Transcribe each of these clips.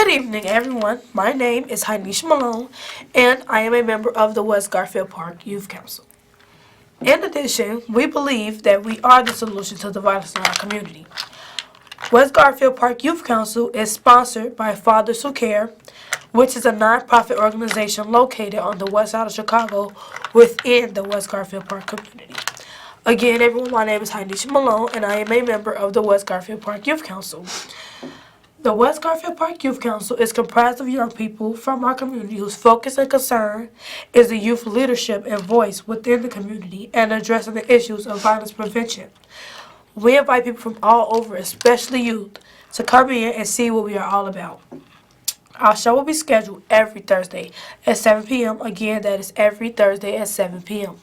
Good evening, everyone. My name is Heinisha Malone, and I am a member of the West Garfield Park Youth Council. In addition, we believe that we are the solution to the violence in our community. West Garfield Park Youth Council is sponsored by Fathers Who Care, which is a nonprofit organization located on the west side of Chicago within the West Garfield Park community. Again, everyone, my name is Heinisha Malone, and I am a member of the West Garfield Park Youth Council. The West Garfield Park Youth Council is comprised of young people from our community whose focus and concern is the youth leadership and voice within the community and addressing the issues of violence prevention. We invite people from all over, especially youth, to come in and see what we are all about. Our show will be scheduled every Thursday at 7 p.m. Again, that is every Thursday at 7 p.m.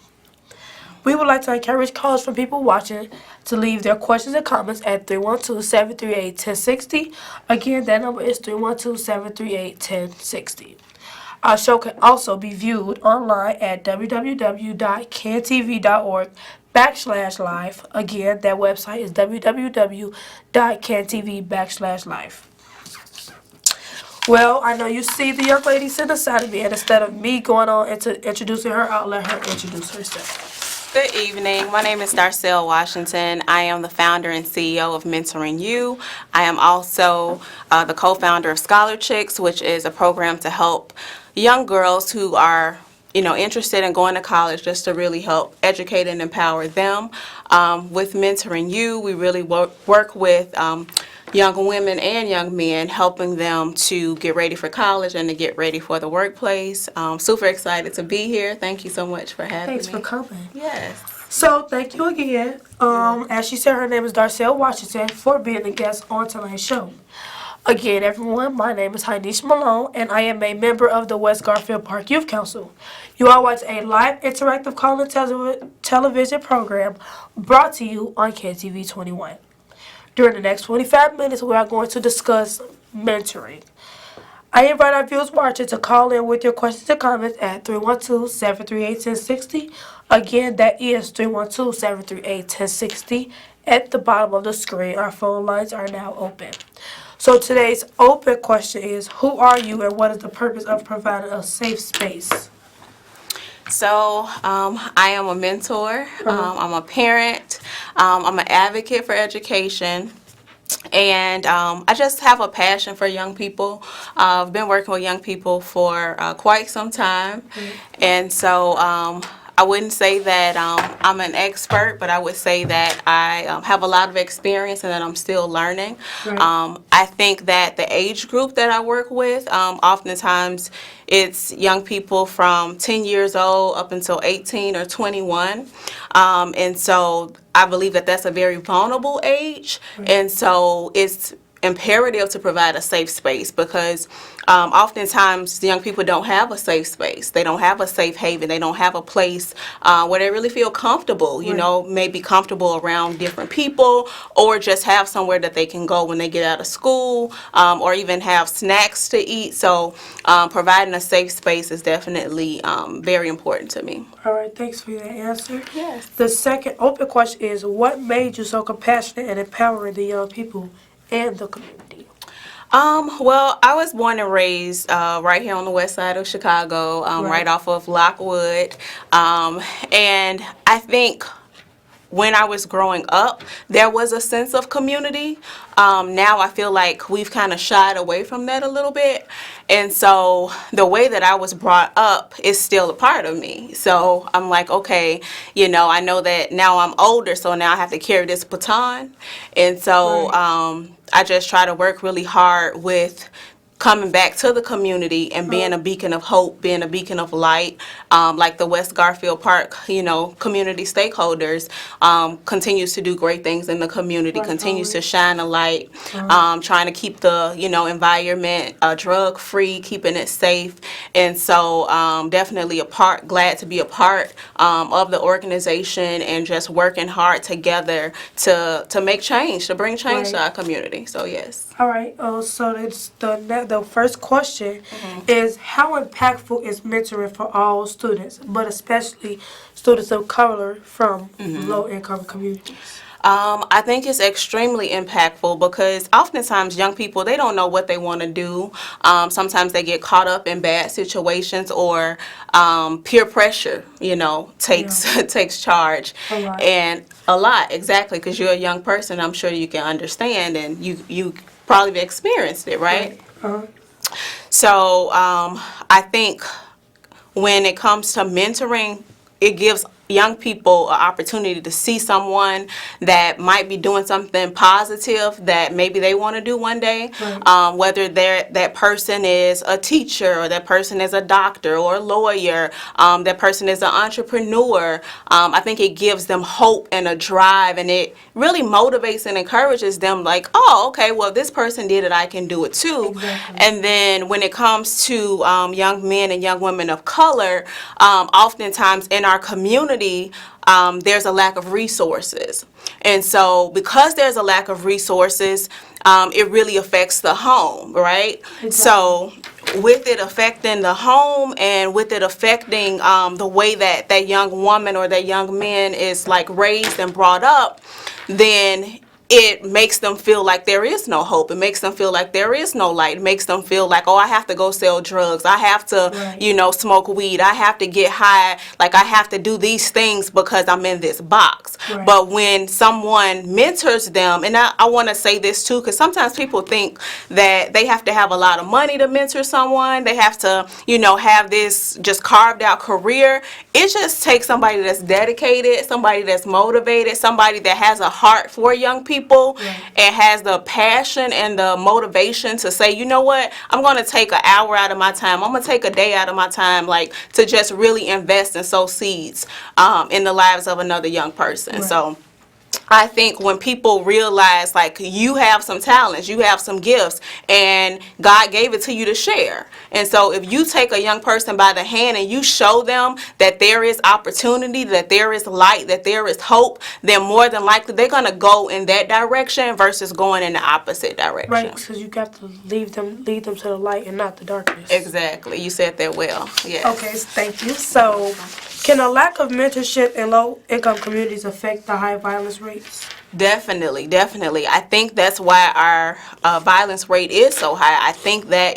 We would like to encourage callers from people watching to leave their questions and comments at 312-738-1060. Again, that number is 312-738-1060. Our show can also be viewed online at www.cantv.org/live. Again, that website is www.cantv.org/live. Well, I know you see the young lady sitting aside of me, and instead of me going on into introducing her, I'll let her introduce herself. Good evening. My name is Darcell Washington. I am the founder and CEO of Mentoring You. I am also the co-founder of Scholar Chicks, which is a program to help young girls who are interested in going to college, just to really help educate and empower them. With Mentoring You, we really work with young women and young men, helping them to get ready for college and to get ready for the workplace. Super excited to be here. Thank you so much for having me. Thanks for coming. Yes. So, thank you again. As she said, her name is Darcell Washington, for being a guest on tonight's show. Again, everyone, my name is Heinisha Malone, and I am a member of the West Garfield Park Youth Council. You are watching a live interactive call-in television program brought to you on KTV 21. During the next 25 minutes, we are going to discuss mentoring. I invite our viewers watching to call in with your questions and comments at 312-738-1060. Again, that is 312-738-1060. At the bottom of the screen, our phone lines are now open. So today's open question is, who are you and what is the purpose of providing a safe space? So I am a mentor, I'm a parent, I'm an advocate for education, and I just have a passion for young people. I've been working with young people for quite some time, and so I wouldn't say that I'm an expert, but I would say that I have a lot of experience and that I'm still learning. Right. I think that the age group that I work with, oftentimes it's young people from 10 years old up until 18 or 21. And so I believe that that's a very vulnerable age. Right. And so it's imperative to provide a safe space because oftentimes young people don't have a safe space. They don't have a safe haven. They don't have a place where they really feel comfortable, maybe comfortable around different people, or just have somewhere that they can go when they get out of school, or even have snacks to eat. So providing a safe space is definitely very important to me. All right, thanks for that answer. Yes. The second open question is, what made you so compassionate and empowering the young people and the community? Well, I was born and raised right here on the west side of Chicago, right off of Lockwood, and I think when I was growing up, there was a sense of community. Now I feel like we've kind of shied away from that a little bit. And so the way that I was brought up is still a part of me. So I'm like, okay, I know that now I'm older, so now I have to carry this baton. And so I just try to work really hard with coming back to the community and being a beacon of hope, being a beacon of light, like the West Garfield Park, community stakeholders, continues to do great things in the community, continues to shine a light, trying to keep the, environment drug-free, keeping it safe. And so definitely glad to be a part of the organization and just working hard together to make change, to bring change to our community. So yes. All right. So it's the first question is, how impactful is mentoring for all students, but especially students of color from low-income communities? I think it's extremely impactful because oftentimes young people, they don't know what they want to do. Sometimes they get caught up in bad situations or peer pressure, takes takes charge. A lot. And a lot, exactly, because you're a young person. I'm sure you can understand, and you probably have experienced it, right? Uh-huh. So I think when it comes to mentoring, it gives young people an opportunity to see someone that might be doing something positive that maybe they want to do one day. Right. Whether that person is a teacher, or that person is a doctor or a lawyer, that person is an entrepreneur. I think it gives them hope and a drive, and it really motivates and encourages them, like, oh, okay, well, this person did it, I can do it too. Exactly. And then when it comes to young men and young women of color, oftentimes in our community, there's a lack of resources. And so because there's a lack of resources, it really affects the home, right? Exactly. So with it affecting the home and with it affecting the way that that young woman or that young man is like raised and brought up, then it makes them feel like there is no hope. It makes them feel like there is no light. It makes them feel like, oh, I have to go sell drugs. I have to, Right. smoke weed. I have to get high. Like, I have to do these things because I'm in this box. Right. But when someone mentors them, and I want to say this too, because sometimes people think that they have to have a lot of money to mentor someone. They have to, have this just carved out career. It just takes somebody that's dedicated, somebody that's motivated, somebody that has a heart for young people. Right. And has the passion and the motivation to say, you know what, I'm going to take an hour out of my time, I'm going to take a day out of my time, like, to just really invest and sow seeds in the lives of another young person. Right. So I think when people realize, like, you have some talents, you have some gifts, and God gave it to you to share. And so if you take a young person by the hand and you show them that there is opportunity, that there is light, that there is hope, then more than likely they're going to go in that direction versus going in the opposite direction. Right, because you got to lead them to the light and not the darkness. Exactly. You said that well. Yes. Okay, thank you. So, can a lack of mentorship in low-income communities affect the high violence rates? Definitely, definitely. I think that's why our violence rate is so high. I think that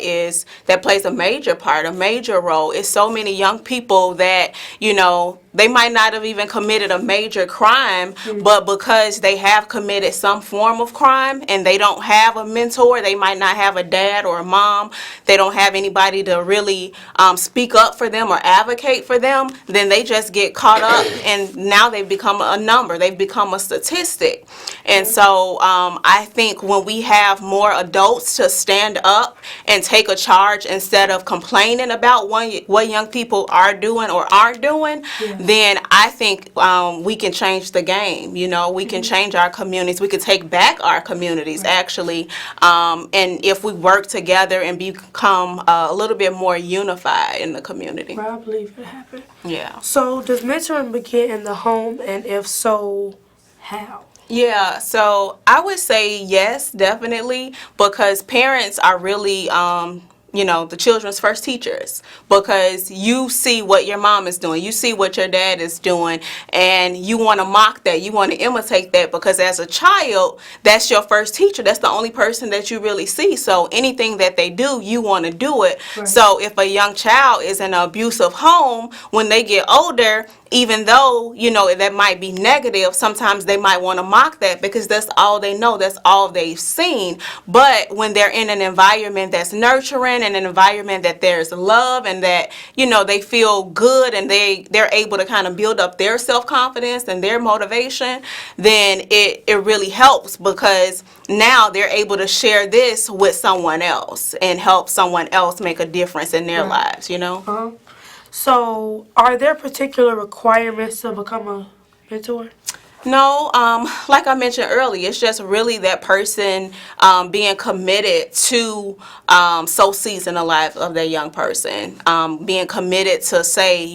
plays a major part, a major role. It's so many young people that, they might not have even committed a major crime, but because they have committed some form of crime and they don't have a mentor, they might not have a dad or a mom, they don't have anybody to really speak up for them or advocate for them, then they just get caught up and now they've become a number, they've become a statistic. And so I think when we have more adults to stand up and take a charge instead of complaining about what young people are doing or aren't doing, then I think we can change the game. We can change our communities. We can take back our communities, actually. And if we work together and become a little bit more unified in the community. Well, I believe it happened. Yeah. So, does mentoring begin in the home, and if so, how? Yeah, so I would say yes, definitely, because parents are really, the children's first teachers, because you see what your mom is doing, you see what your dad is doing, and you want to mock that, you want to imitate that, because as a child, that's your first teacher, that's the only person that you really see, so anything that they do, you want to do it. Right. So if a young child is in an abusive home, when they get older, even though, that might be negative, sometimes they might want to mock that because that's all they know, that's all they've seen. But when they're in an environment that's nurturing and an environment that there's love and that, they feel good and they're able to kind of build up their self-confidence and their motivation, then it really helps because now they're able to share this with someone else and help someone else make a difference in their lives, Uh-huh. So, are there particular requirements to become a mentor? No, like I mentioned earlier, it's just really that person being committed to sow seeds in the life of that young person, being committed to say,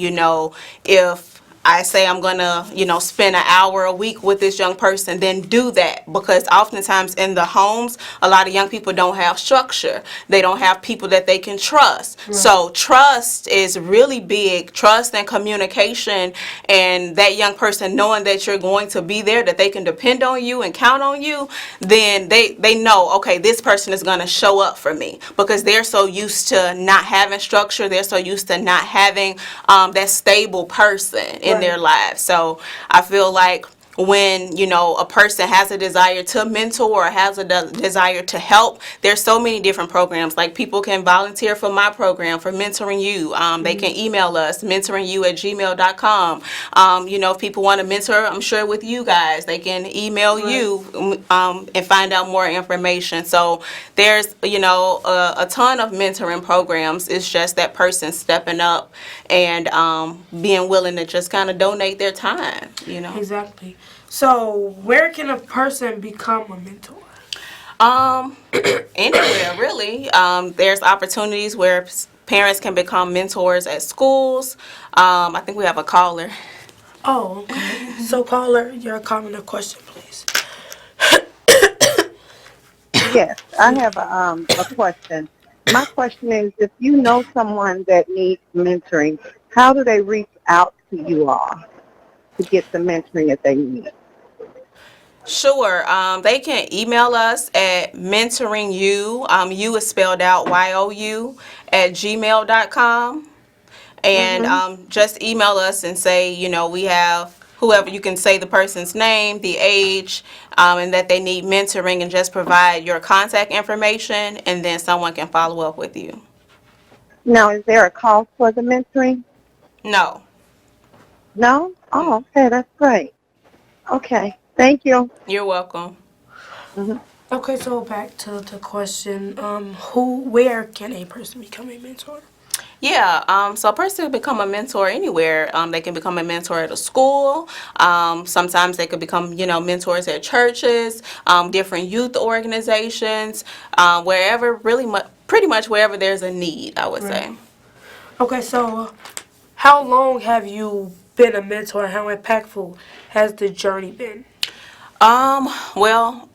if I say I'm gonna, spend an hour a week with this young person, then do that. Because oftentimes in the homes, a lot of young people don't have structure. They don't have people that they can trust. Right. So trust is really big. Trust and communication, and that young person knowing that you're going to be there, that they can depend on you and count on you, then they know, okay, this person is gonna show up for me, because they're so used to not having structure. They're so used to not having that stable person in their lives. So I feel like when a person has a desire to mentor or has a desire to help, there's so many different programs. Like, people can volunteer for my program for Mentoring You. They can email us, mentoringyou@gmail.com. If people want to mentor, I'm sure with you guys, they can email you and find out more information. So there's a ton of mentoring programs. It's just that person stepping up and being willing to just kind of donate their time. Exactly. So, where can a person become a mentor? Anywhere, really. There's opportunities where parents can become mentors at schools. I think we have a caller. Oh, okay. So, caller, your comment or question, please. Yes, I have a question. My question is, if you know someone that needs mentoring, how do they reach out to you all to get the mentoring that they need? Sure. They can email us at mentoringyou, you is spelled out YOU, @gmail.com. And just email us and say, we have whoever, you can say the person's name, the age, and that they need mentoring, and just provide your contact information, and then someone can follow up with you. Now, is there a cost for the mentoring? No. No? Oh, okay, that's great. Okay, thank you. You're welcome. Okay, so back to the question, where can a person become a mentor? Yeah, so a person can become a mentor anywhere. They can become a mentor at a school. Sometimes they could become, mentors at churches, different youth organizations, wherever, pretty much wherever there's a need, I would say. Okay, so how long have you been a mentor, and how impactful has the journey been? Well,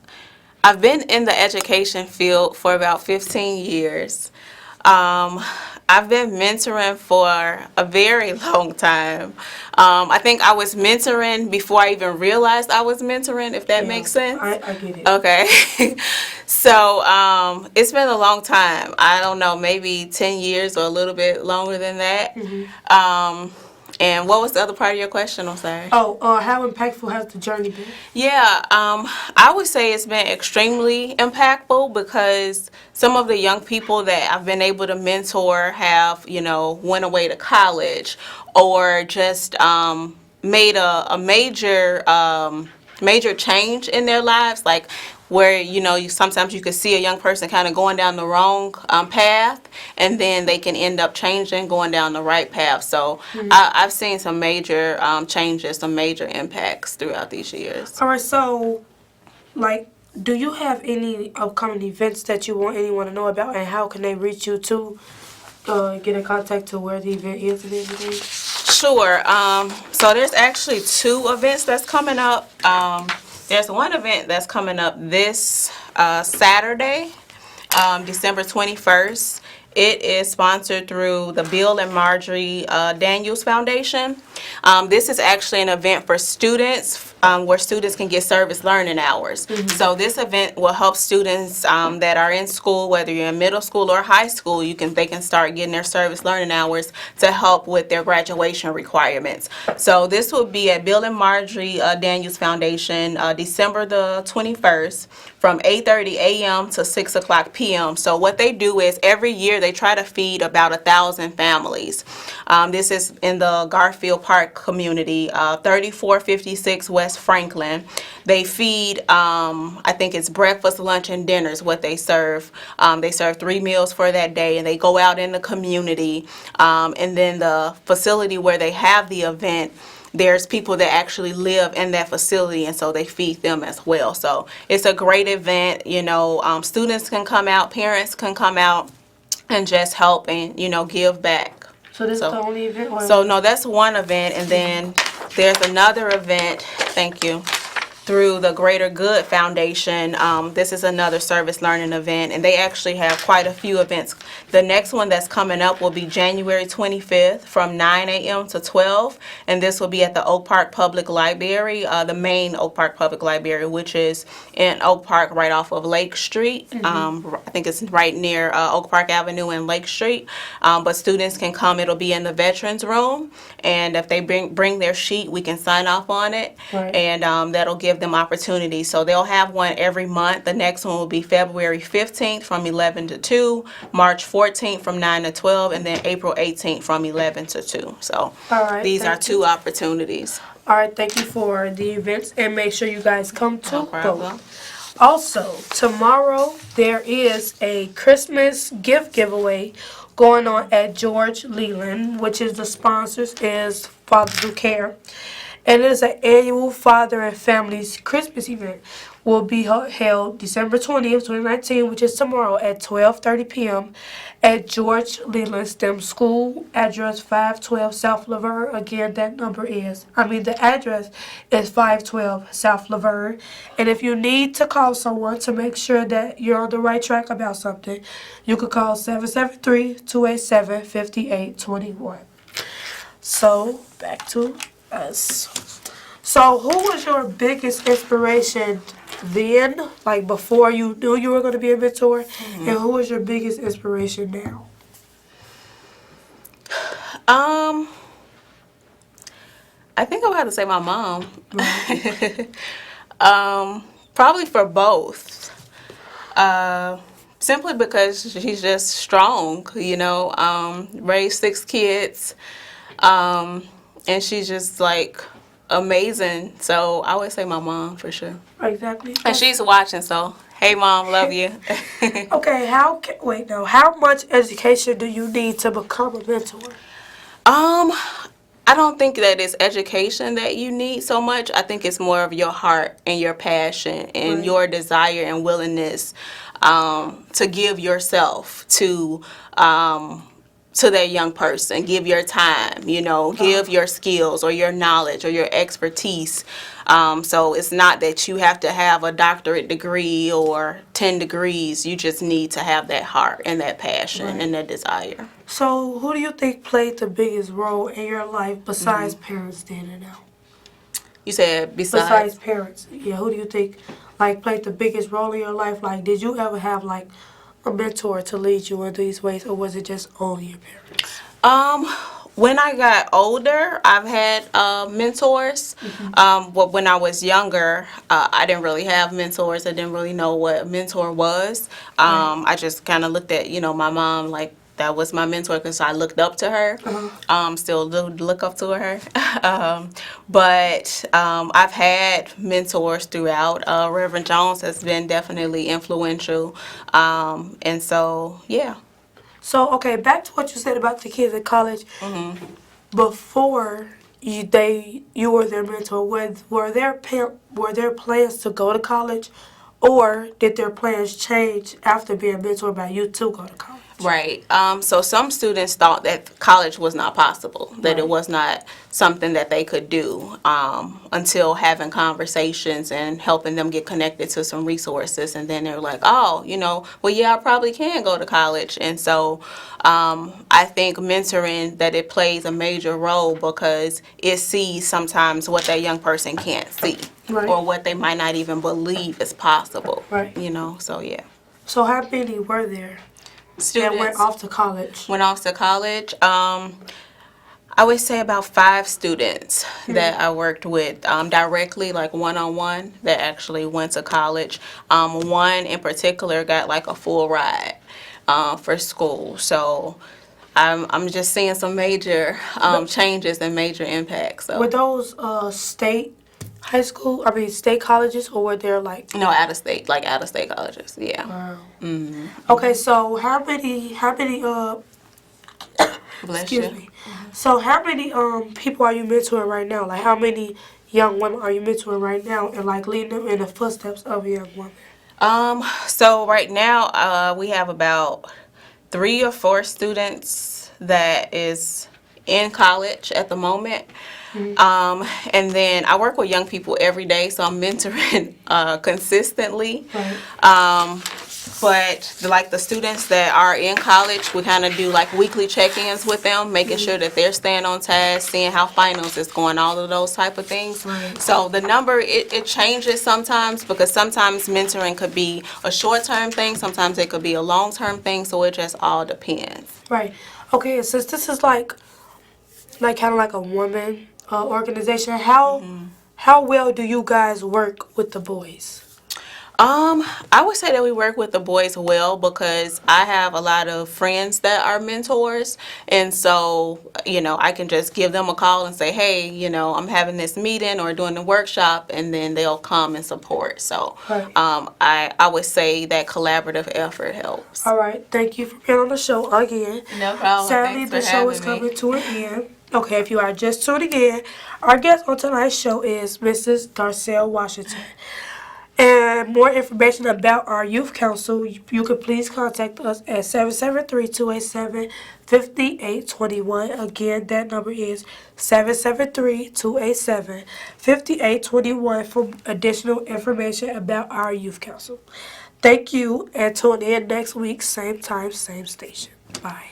I've been in the education field for about 15 years. I've been mentoring for a very long time. I think I was mentoring before I even realized I was mentoring, if that makes sense. I get it. Okay. So it's been a long time. I don't know, maybe 10 years or a little bit longer than that. And what was the other part of your question? I'm sorry. Oh, how impactful has the journey been? Yeah, I would say it's been extremely impactful, because some of the young people that I've been able to mentor have, went away to college, or just made a major change in their lives, like where sometimes you could see a young person kind of going down the wrong path, and then they can end up changing, going down the right path. So I've seen some major changes, some major impacts throughout these years. All right, so, do you have any upcoming events that you want anyone to know about, and how can they reach you to get in contact to where the event is and everything? Sure. So there's actually 2 events that's coming up. There's one event that's coming up this Saturday, December 21st. It is sponsored through the Bill and Marjorie Daniels Foundation. This is actually an event for students, where students can get service learning hours. So this event will help students that are in school, whether you're in middle school or high school. They can start getting their service learning hours to help with their graduation requirements. So this will be at Bill and Marjorie Daniels Foundation, December the 21st, from 8:30 a.m. to 6 o'clock p.m. So what they do is every year they try to feed about 1,000 families. This is in the Garfield Park community, 3456 West Franklin. They feed, I think it's breakfast, lunch, and dinner is what they serve. They serve 3 meals for that day, and they go out in the community. And then the facility where they have the event, there's people that actually live in that facility, and so they feed them as well. So it's a great event. Students can come out, parents can come out, and just help and give back. So this is the only event? So no, that's one event, and then there's another event, thank you, through the Greater Good Foundation. This is another service learning event, and they actually have quite a few events. The next one that's coming up will be January 25th from 9 a.m. to 12, and this will be at the Oak Park Public Library, the main Oak Park Public Library, which is in Oak Park right off of Lake Street. I think it's right near Oak Park Avenue and Lake Street, but students can come. It'll be in the Veterans Room, and if they bring their sheet, we can sign off on it, Right. and that'll give them opportunities. So they'll have one every month. The next one will be February 15th from 11 to 2, March 14th from 9 to 12, and then April 18th from 11 to 2. So All right, these are thank two opportunities. All right, thank you for the events, and make sure you guys come to No problem. both. Also, tomorrow there is a Christmas gift giveaway going on at George Leland, which is the sponsors is Fathers Who Care. And it is an annual Father and Families Christmas event. Will be held December 20th, 2019, which is tomorrow at 12:30 p.m. at George Leland STEM School, address 512 South Laverne. Again, the address is 512 South Laverne. And if you need to call someone to make sure that you're on the right track about something, you could call 773-287-5821. So, back to us. So, who was your biggest inspiration then, like before you knew you were going to be a mentor? And who was your biggest inspiration now? I think I would have to say my mom. Probably for both. Simply because she's just strong, raised 6 kids, and she's just like amazing. So I would say my mom for sure. Exactly. And she's watching, so hey mom, love you. Okay, how much education do you need to become a mentor? I don't think that it's education that you need so much. I think it's more of your heart and your passion and Right. your desire and willingness to give yourself to that young person. Give your time, give your skills or your knowledge or your expertise. So it's not that you have to have a doctorate degree or 10 degrees. You just need to have that heart and that passion Right. and that desire. So, who do you think played the biggest role in your life besides parents then and now? You said Besides parents, yeah, who do you think played the biggest role in your life? Like, did you ever have a mentor to lead you in these ways, or was it just only your parents? When I got older, I've had mentors. But when I was younger, I didn't really have mentors. I didn't really know what a mentor was. I just kind of looked at, my mom like that was my mentor because I looked up to her. Still do look up to her. But I've had mentors throughout. Reverend Jones has been definitely influential. And so, yeah. So, okay, back to what you said about the kids at college. Before you were their mentor, were there plans to go to college, or did their plans change after being mentored by you to go to college? Right. So some students thought that college was not possible, that it Right. was not something that they could do until having conversations and helping them get connected to some resources. And then they're like, oh, well, yeah, I probably can go to college. And so I think mentoring, that it plays a major role because it sees sometimes what that young person can't see. Right. Or what they might not even believe is possible. Right. So yeah. So how many were there Students that went off to college? went off to college. I would say about 5 students that I worked with directly, like one-on-one, that actually went to college. One in particular got like a full ride for school. So I'm just seeing some major changes and major impacts. So. Were those state colleges, or were there No, out of state colleges. Yeah. Wow. Mm-hmm. Okay, so how many Bless excuse you. me. So how many people are you mentoring right now? Like, how many young women are you mentoring right now, and leading them in the footsteps of a young woman? So right now we have about 3 or 4 students that is in college at the moment. And then I work with young people every day, so I'm mentoring consistently. Right. But like the students that are in college, we kind of do like weekly check-ins with them, making sure that they're staying on task, seeing how finals is going, all of those type of things. Right. So the number, it changes sometimes, because sometimes mentoring could be a short-term thing, sometimes it could be a long-term thing, so it just all depends. Right. Okay, and since this is like kind of like a woman organization, how well do you guys work with the boys? I would say that we work with the boys well, because I have a lot of friends that are mentors, and so, I can just give them a call and say, hey, I'm having this meeting or doing the workshop, and then they'll come and support. So, Right. I would say that collaborative effort helps. All right. Thank you for being on the show again. No problem. Sadly, Thanks the for show is having me. coming to an end. Okay, if you are just tuning in, our guest on tonight's show is Mrs. Darcell Washington. And more information about our youth council, you can please contact us at 773-287-5821. Again, that number is 773-287-5821 for additional information about our youth council. Thank you, and tune in next week, same time, same station. Bye.